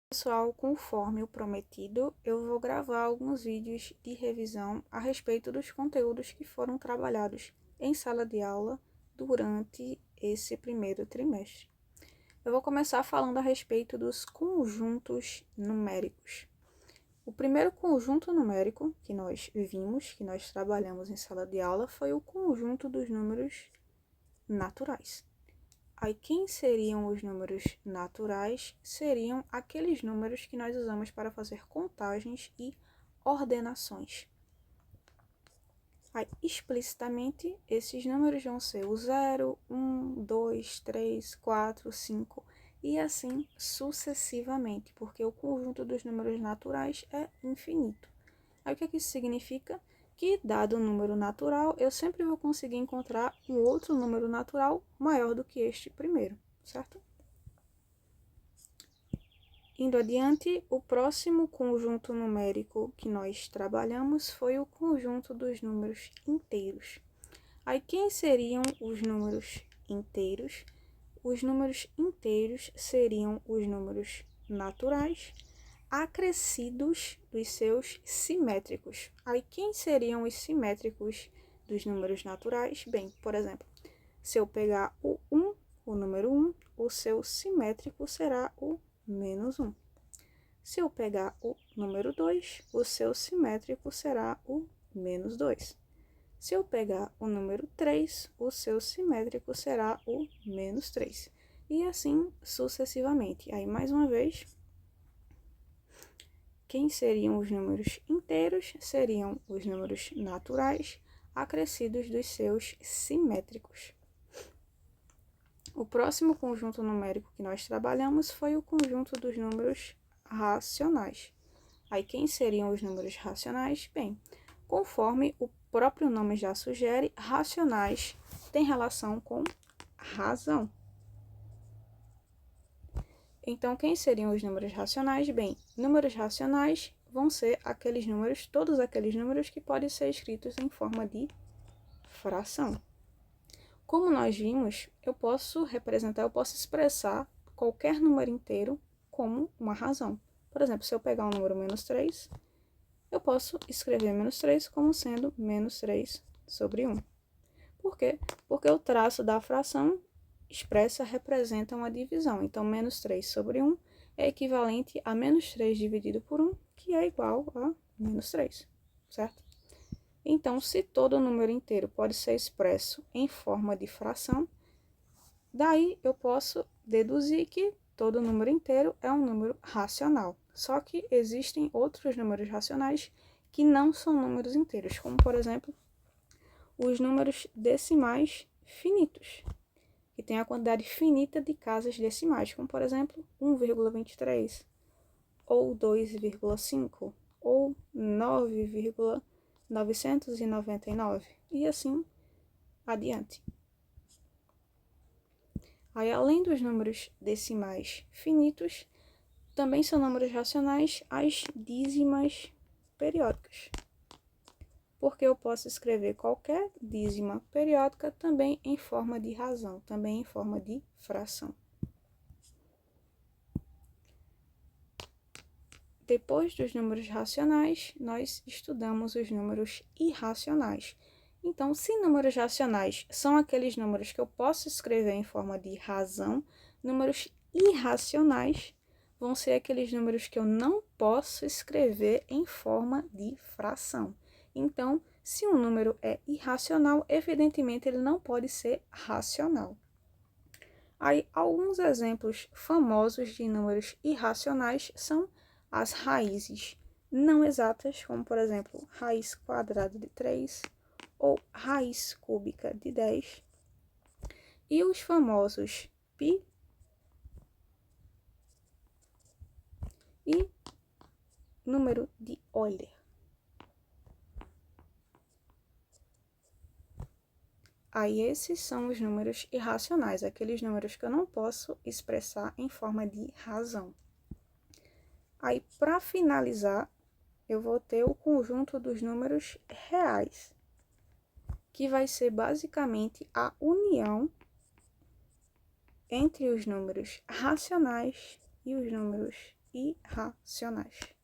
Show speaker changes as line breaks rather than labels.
Pessoal, conforme o prometido, eu vou gravar alguns vídeos de revisão a respeito dos conteúdos que foram trabalhados em sala de aula durante esse primeiro trimestre. Eu vou começar falando a respeito dos conjuntos numéricos. O primeiro conjunto numérico que nós vimos, que nós trabalhamos em sala de aula, foi o conjunto dos números naturais. Aí, quem seriam os números naturais? Seriam aqueles números que nós usamos para fazer contagens e ordenações. Aí, explicitamente, esses números vão ser o 0, 1, 2, 3, 4, 5 e assim sucessivamente, porque o conjunto dos números naturais é infinito. Aí, o que é que isso significa? Que, dado um número natural, eu sempre vou conseguir encontrar um outro número natural maior do que este primeiro, certo? Indo adiante, o próximo conjunto numérico que nós trabalhamos foi o conjunto dos números inteiros. Aí, quem seriam os números inteiros? Os números inteiros seriam os números naturais acrescidos dos seus simétricos. Aí, quem seriam os simétricos dos números naturais? Bem, por exemplo, se eu pegar o 1, o número 1, o seu simétrico será o menos 1. Se eu pegar o número 2, o seu simétrico será o menos 2. Se eu pegar o número 3, o seu simétrico será o menos 3. E assim sucessivamente. Aí, mais uma vez, quem seriam os números inteiros? Seriam os números naturais acrescidos dos seus simétricos. O próximo conjunto numérico que nós trabalhamos foi o conjunto dos números racionais. Aí, quem seriam os números racionais? Bem, conforme o próprio nome já sugere, racionais tem relação com razão. Então, quem seriam os números racionais? Bem, números racionais vão ser aqueles números, todos aqueles números que podem ser escritos em forma de fração. Como nós vimos, eu posso expressar qualquer número inteiro como uma razão. Por exemplo, se eu pegar o número menos 3, eu posso escrever menos 3 como sendo menos 3 sobre 1. Por quê? Porque o traço da fração expressa representa uma divisão. Então, menos 3 sobre 1 é equivalente a menos 3 dividido por 1, que é igual a menos 3, certo? Então, se todo número inteiro pode ser expresso em forma de fração, daí eu posso deduzir que todo número inteiro é um número racional. Só que existem outros números racionais que não são números inteiros, como, por exemplo, os números decimais finitos, que tem a quantidade finita de casas decimais, como, por exemplo, 1,23, ou 2,5, ou 9,999, e assim adiante. Aí, além dos números decimais finitos, também são números racionais as dízimas periódicas, porque eu posso escrever qualquer dízima periódica também em forma de razão, também em forma de fração. Depois dos números racionais, nós estudamos os números irracionais. Então, se números racionais são aqueles números que eu posso escrever em forma de razão, números irracionais vão ser aqueles números que eu não posso escrever em forma de fração. Então, se um número é irracional, evidentemente ele não pode ser racional. Aí, alguns exemplos famosos de números irracionais são as raízes não exatas, como, por exemplo, raiz quadrada de 3 ou raiz cúbica de 10, e os famosos π e número de Euler. Aí, esses são os números irracionais, aqueles números que eu não posso expressar em forma de razão. Aí, para finalizar, eu vou ter o conjunto dos números reais, que vai ser basicamente a união entre os números racionais e os números irracionais.